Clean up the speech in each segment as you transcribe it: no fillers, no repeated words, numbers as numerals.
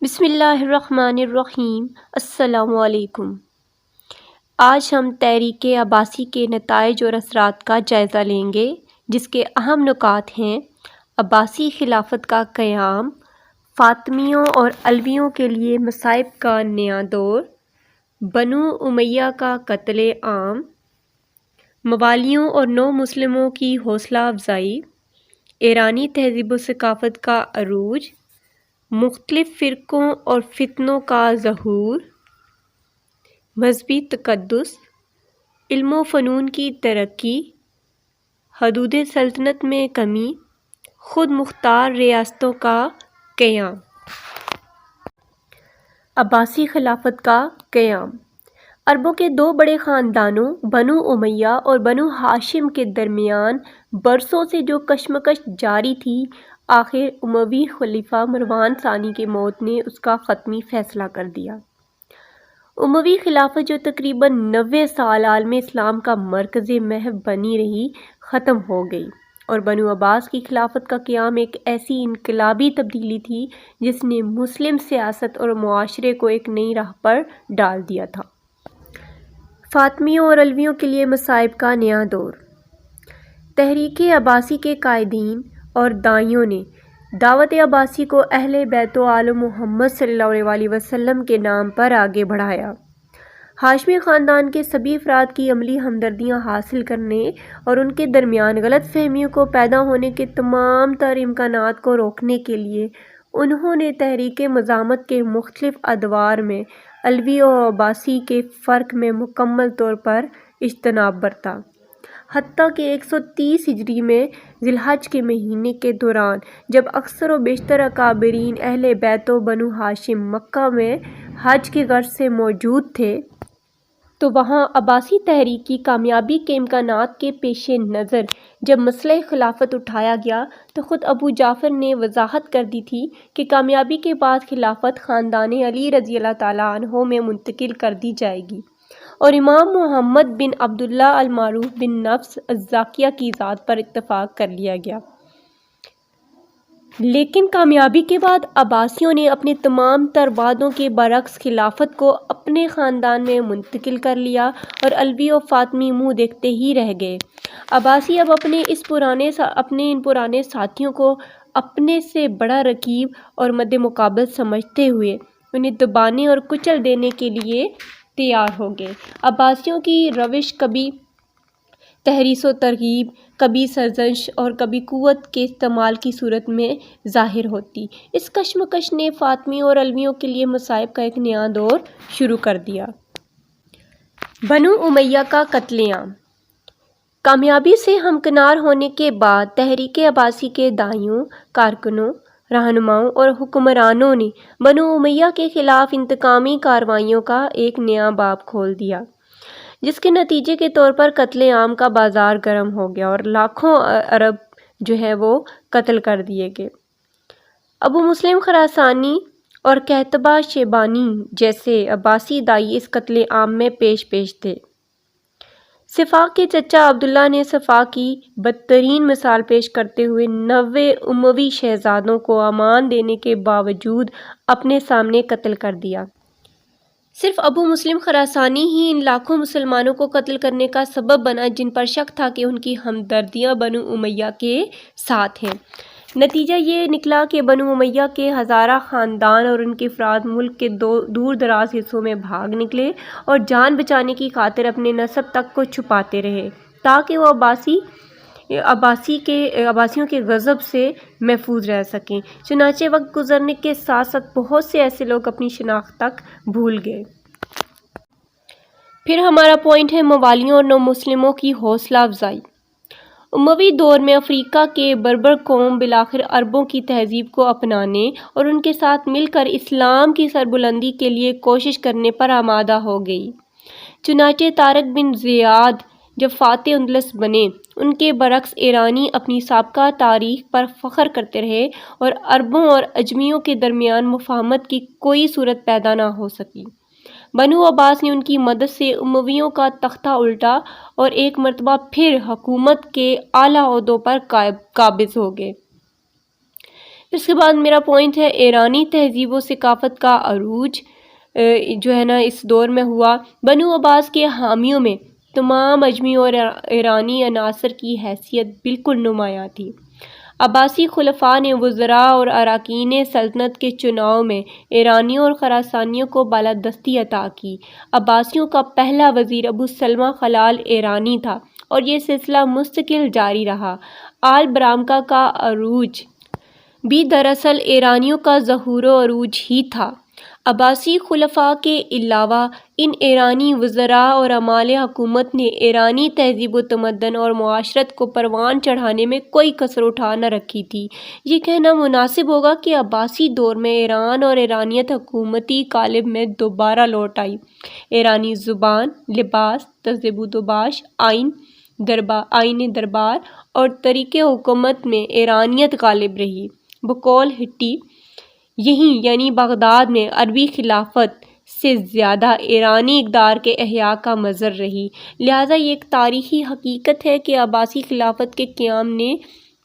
بسم اللہ الرحمن الرحیم۔ السلام علیکم۔ آج ہم تحریک عباسی کے نتائج اور اثرات کا جائزہ لیں گے، جس کے اہم نکات ہیں: عباسی خلافت کا قیام، فاطمیوں اور علویوں کے لیے مصائب کا نیا دور، بنو امیہ کا قتل عام، موالیوں اور نو مسلموں کی حوصلہ افزائی، ایرانی تہذیب و ثقافت کا عروج، مختلف فرقوں اور فتنوں کا ظہور، مذہبی تقدس، علم و فنون کی ترقی، حدود سلطنت میں کمی، خود مختار ریاستوں کا قیام۔ عباسی خلافت کا قیام عربوں کے دو بڑے خاندانوں بنو امیہ اور بنو ہاشم کے درمیان برسوں سے جو کشمکش جاری تھی، آخر اموی خلیفہ مروان ثانی کی موت نے اس کا حتمی فیصلہ کر دیا۔ اموی خلافت، جو تقریباً 90 سال عالم اسلام کا مرکز محو بنی رہی، ختم ہو گئی، اور بنو عباس کی خلافت کا قیام ایک ایسی انقلابی تبدیلی تھی جس نے مسلم سیاست اور معاشرے کو ایک نئی راہ پر ڈال دیا تھا۔ فاطمیوں اور علویوں کے لیے مصائب کا نیا دور۔ تحریک عباسی کے قائدین اور داعیوں نے دعوت عباسی کو اہل بیت و آل محمد صلی اللہ علیہ وسلم کے نام پر آگے بڑھایا۔ ہاشمی خاندان کے سبھی افراد کی عملی ہمدردیاں حاصل کرنے اور ان کے درمیان غلط فہمیوں کو پیدا ہونے کے تمام تر امکانات کو روکنے کے لیے انہوں نے تحریک مزاحمت کے مختلف ادوار میں علوی و عباسی کے فرق میں مکمل طور پر اجتناب برتا، حتیٰ کہ 130 ہجری میں ذی الحج کے مہینے کے دوران جب اکثر و بیشتر اکابرین اہل بیت و بنو ہاشم مکہ میں حج کی غرض سے موجود تھے، تو وہاں عباسی تحریک کی کامیابی کے امکانات کے پیش نظر جب مسئلہ خلافت اٹھایا گیا تو خود ابو جعفر نے وضاحت کر دی تھی کہ کامیابی کے بعد خلافت خاندان علی رضی اللہ تعالیٰ عنہ میں منتقل کر دی جائے گی، اور امام محمد بن عبداللہ المعروف بن نفس الزاکیہ کی ذات پر اتفاق کر لیا گیا۔ لیکن کامیابی کے بعد عباسیوں نے اپنے تمام تر وعدوں کے برعکس خلافت کو اپنے خاندان میں منتقل کر لیا، اور علوی و فاطمی منہ دیکھتے ہی رہ گئے۔ عباسی اب اپنے ان پرانے ساتھیوں کو اپنے سے بڑا رقیب اور مد مقابل سمجھتے ہوئے انہیں دبانے اور کچل دینے کے لیے تیار ہو گئے۔ عباسیوں کی روش کبھی تحریص و ترغیب، کبھی سرزنش اور کبھی قوت کے استعمال کی صورت میں ظاہر ہوتی۔ اس کشمکش نے فاطمیوں اور علویوں کے لیے مصائب کا ایک نیا دور شروع کر دیا۔ بنو امیہ کا قتل عام۔ کامیابی سے ہمکنار ہونے کے بعد تحریک عباسی کے داعیوں، کارکنوں، رہنماؤں اور حکمرانوں نے بنو امیہ کے خلاف انتقامی کارروائیوں کا ایک نیا باب کھول دیا، جس کے نتیجے کے طور پر قتل عام کا بازار گرم ہو گیا اور لاکھوں عرب وہ قتل کر دیے گئے۔ ابو مسلم خراسانی اور قحطبہ شیبانی جیسے عباسی داعی اس قتل عام میں پیش تھے۔ صفاق کے چچا عبداللہ نے صفاق کی بدترین مثال پیش کرتے ہوئے 90 اموی شہزادوں کو امان دینے کے باوجود اپنے سامنے قتل کر دیا۔ صرف ابو مسلم خراسانی ہی ان لاکھوں مسلمانوں کو قتل کرنے کا سبب بنا جن پر شک تھا کہ ان کی ہمدردیاں بنو امیہ کے ساتھ ہیں۔ نتیجہ یہ نکلا کہ بنو امیہ کے ہزارہ خاندان اور ان کے افراد ملک کے دور دراز حصوں میں بھاگ نکلے اور جان بچانے کی خاطر اپنے نسب تک کو چھپاتے رہے تاکہ وہ عباسیوں کے غضب سے محفوظ رہ سکیں۔ چنانچہ وقت گزرنے کے ساتھ ساتھ بہت سے ایسے لوگ اپنی شناخت تک بھول گئے۔ پھر ہمارا پوائنٹ ہے موالیوں اور نو مسلموں کی حوصلہ افزائی۔ اموی دور میں افریقہ کے بربر قوم بالآخر عربوں کی تہذیب کو اپنانے اور ان کے ساتھ مل کر اسلام کی سربلندی کے لیے کوشش کرنے پر آمادہ ہو گئی۔ چنانچہ طارق بن زیاد جب فاتح اندلس بنے، ان کے برعکس ایرانی اپنی سابقہ تاریخ پر فخر کرتے رہے اور عربوں اور اجمیوں کے درمیان مفاہمت کی کوئی صورت پیدا نہ ہو سکی۔ بنو عباس نے ان کی مدد سے امویوں کا تختہ الٹا اور ایک مرتبہ پھر حکومت کے اعلیٰ عہدوں پر قابض ہو گئے۔ اس کے بعد میرا پوائنٹ ہے ایرانی تہذیب و ثقافت کا عروج جو ہے نا اس دور میں ہوا۔ بنو عباس کے حامیوں میں تمام اجمی اور ایرانی عناصر کی حیثیت بالکل نمایاں تھی۔ عباسی خلفاء نے وزراء اور اراکین سلطنت کے چناؤ میں ایرانیوں اور خراسانیوں کو بالادستی عطا کی۔ عباسیوں کا پہلا وزیر ابو سلمہ خلال ایرانی تھا اور یہ سلسلہ مستقل جاری رہا۔ آل برامکا کا عروج بھی دراصل ایرانیوں کا ظہور و عروج ہی تھا۔ عباسی خلفاء کے علاوہ ان ایرانی وزراء اور عمال حکومت نے ایرانی تہذیب و تمدن اور معاشرت کو پروان چڑھانے میں کوئی کسر اٹھا نہ رکھی تھی۔ یہ کہنا مناسب ہوگا کہ عباسی دور میں ایران اور ایرانیت حکومتی قالب میں دوبارہ لوٹ آئی۔ ایرانی زبان، لباس، طرز بود و باش، آئین دربار اور طریقِ حکومت میں ایرانیت غالب رہی۔ بقول ہٹی یہیں یعنی بغداد میں عربی خلافت سے زیادہ ایرانی اقدار کے احیاء کا مظہر رہی، لہٰذا یہ ایک تاریخی حقیقت ہے کہ عباسی خلافت کے قیام نے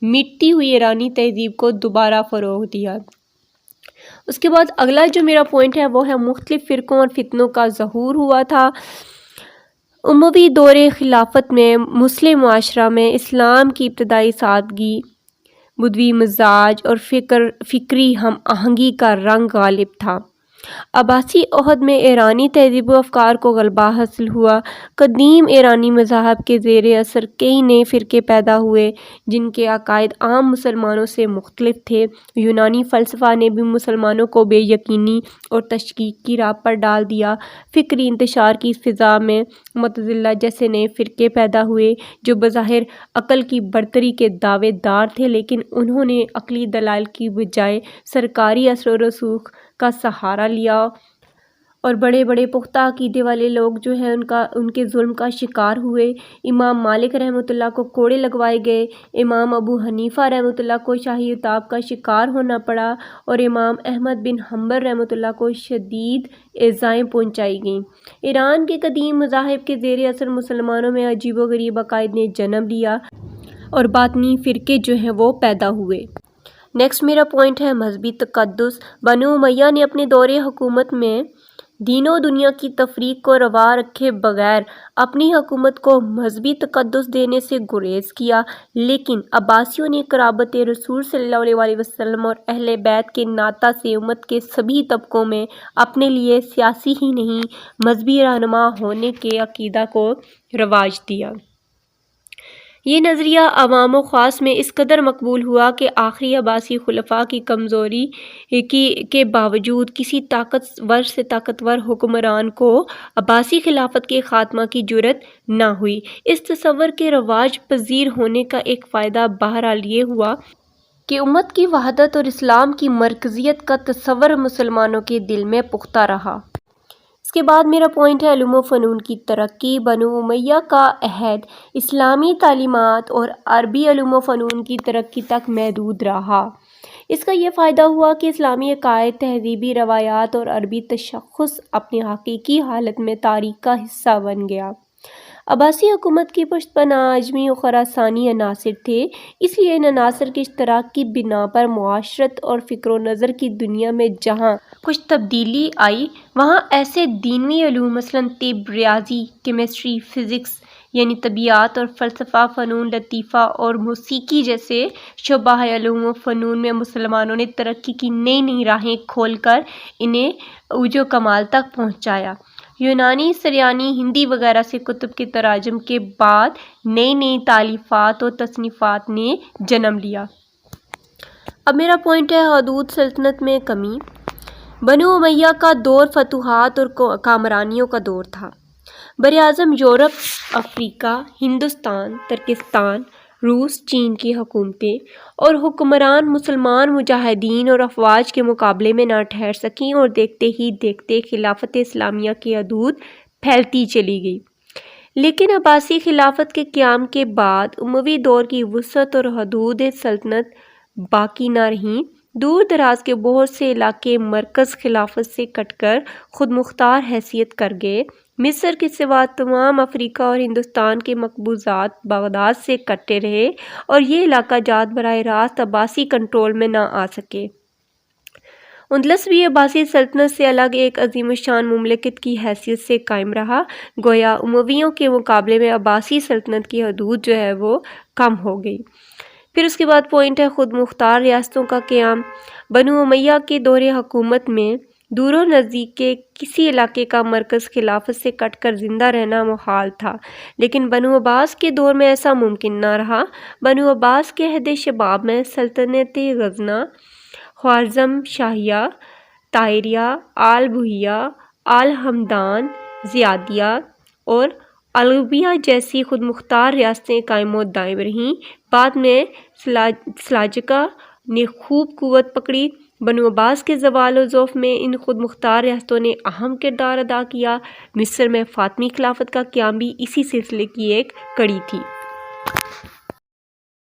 مٹتی ہوئی ایرانی تہذیب کو دوبارہ فروغ دیا۔ اس کے بعد اگلا جو میرا پوائنٹ ہے وہ ہے مختلف فرقوں اور فتنوں کا ظہور ہوا تھا۔ اموی دور خلافت میں مسلم معاشرہ میں اسلام کی ابتدائی سادگی، بدوی مزاج اور فکری ہم آہنگی کا رنگ غالب تھا۔ عباسی عہد میں ایرانی تہذیب و افکار کو غلبہ حاصل ہوا۔ قدیم ایرانی مذاہب کے زیر اثر کئی نئے فرقے پیدا ہوئے جن کے عقائد عام مسلمانوں سے مختلف تھے۔ یونانی فلسفہ نے بھی مسلمانوں کو بے یقینی اور تشکیک کی راہ پر ڈال دیا۔ فکری انتشار کی فضا میں معتزلہ جیسے نئے فرقے پیدا ہوئے جو بظاہر عقل کی برتری کے دعوے دار تھے، لیکن انہوں نے عقلی دلائل کی بجائے سرکاری اثر و رسوخ کا سہارا لیا اور بڑے بڑے پختہ عقیدے والے لوگ جو ہیں ان کے ظلم کا شکار ہوئے۔ امام مالک رحمۃ اللہ کو کوڑے لگوائے گئے، امام ابو حنیفہ رحمۃ اللہ کو شاہی عتاب کا شکار ہونا پڑا اور امام احمد بن حنبل رحمۃ اللہ کو شدید ایذائیں پہنچائی گئیں۔ ایران کے قدیم مذاہب کے زیر اثر مسلمانوں میں عجیب و غریب عقائد نے جنم لیا اور باطنی فرقے جو ہیں وہ پیدا ہوئے۔ نیکسٹ میرا پوائنٹ ہے مذہبی تقدس۔ بنو امیہ نے اپنے دور حکومت میں دین و دنیا کی تفریق کو روا رکھے بغیر اپنی حکومت کو مذہبی تقدس دینے سے گریز کیا، لیکن عباسیوں نے قرابت رسول صلی اللہ علیہ وسلم اور اہل بیت کے ناطہ سے امت کے سبھی طبقوں میں اپنے لیے سیاسی ہی نہیں مذہبی رہنما ہونے کے عقیدہ کو رواج دیا۔ یہ نظریہ عوام و خاص میں اس قدر مقبول ہوا کہ آخری عباسی خلفاء کی کمزوری کے باوجود کسی طاقتور سے طاقتور حکمران کو عباسی خلافت کے خاتمہ کی جرأت نہ ہوئی۔ اس تصور کے رواج پذیر ہونے کا ایک فائدہ بہرحال یہ ہوا کہ امت کی وحدت اور اسلام کی مرکزیت کا تصور مسلمانوں کے دل میں پختہ رہا۔ اس کے بعد میرا پوائنٹ ہے علوم و فنون کی ترقی۔ بنو امیہ کا عہد اسلامی تعلیمات اور عربی علوم و فنون کی ترقی تک محدود رہا۔ اس کا یہ فائدہ ہوا کہ اسلامی عقائد، تہذیبی روایات اور عربی تشخص اپنی حقیقی حالت میں تاریخ کا حصہ بن گیا۔ عباسی حکومت کی پشت پناہ اجمی و خراسانی عناصر تھے، اس لیے ان عناصر کے اشتراک کی بنا پر معاشرت اور فکر و نظر کی دنیا میں جہاں کچھ تبدیلی آئی، وہاں ایسے دینوی علوم مثلاً طب، ریاضی، کیمسٹری، فزکس یعنی طبیعیات اور فلسفہ، فنون لطیفہ اور موسیقی جیسے شعبہ علوم و فنون میں مسلمانوں نے ترقی کی نئی راہیں کھول کر انہیں عروج و کمال تک پہنچایا۔ یونانی، سریانی، ہندی وغیرہ سے کتب کے تراجم کے بعد نئی تالیفات و تصنیفات نے جنم لیا۔ اب میرا پوائنٹ ہے حدود سلطنت میں کمی۔ بنو امیہ کا دور فتوحات اور کامرانیوں کا دور تھا۔ براعظم یورپ، افریقہ، ہندوستان، ترکستان، روس، چین کی حکومتیں اور حکمران مسلمان مجاہدین اور افواج کے مقابلے میں نہ ٹھہر سکیں اور دیکھتے ہی دیکھتے خلافت اسلامیہ کی حدود پھیلتی چلی گئی۔ لیکن عباسی خلافت کے قیام کے بعد اموی دور کی وسعت اور حدود سلطنت باقی نہ رہیں۔ دور دراز کے بہت سے علاقے مرکز خلافت سے کٹ کر خود مختار حیثیت کر گئے۔ مصر کے سوا تمام افریقہ اور ہندوستان کے مقبوضات بغداد سے کٹے رہے اور یہ علاقہ جات براہ راست عباسی کنٹرول میں نہ آ سکے۔ 39ویں عباسی سلطنت سے الگ ایک عظیم الشان مملکت کی حیثیت سے قائم رہا، گویا امویوں کے مقابلے میں عباسی سلطنت کی حدود جو ہے وہ کم ہو گئی۔ پھر اس کے بعد پوائنٹ ہے خود مختار ریاستوں کا قیام۔ بنو امیہ کے دور حکومت میں دور و نزدیک کے کسی علاقے کا مرکز خلافت سے کٹ کر زندہ رہنا محال تھا، لیکن بنو عباس کے دور میں ایسا ممکن نہ رہا۔ بنو عباس کے عہد شباب میں سلطنت غزنہ، خوارزم شاہیہ، طائریہ، آل بویہ، آل ہمدان، زیادیہ اور الغویہ جیسی خود مختار ریاستیں قائم و دائم رہیں۔ بعد میں سلاجقہ نے خوب قوت پکڑی۔ بنو عباس کے زوال و ضعف میں ان خود مختار ریاستوں نے اہم کردار ادا کیا۔ مصر میں فاطمی خلافت کا قیام بھی اسی سلسلے کی ایک کڑی تھی۔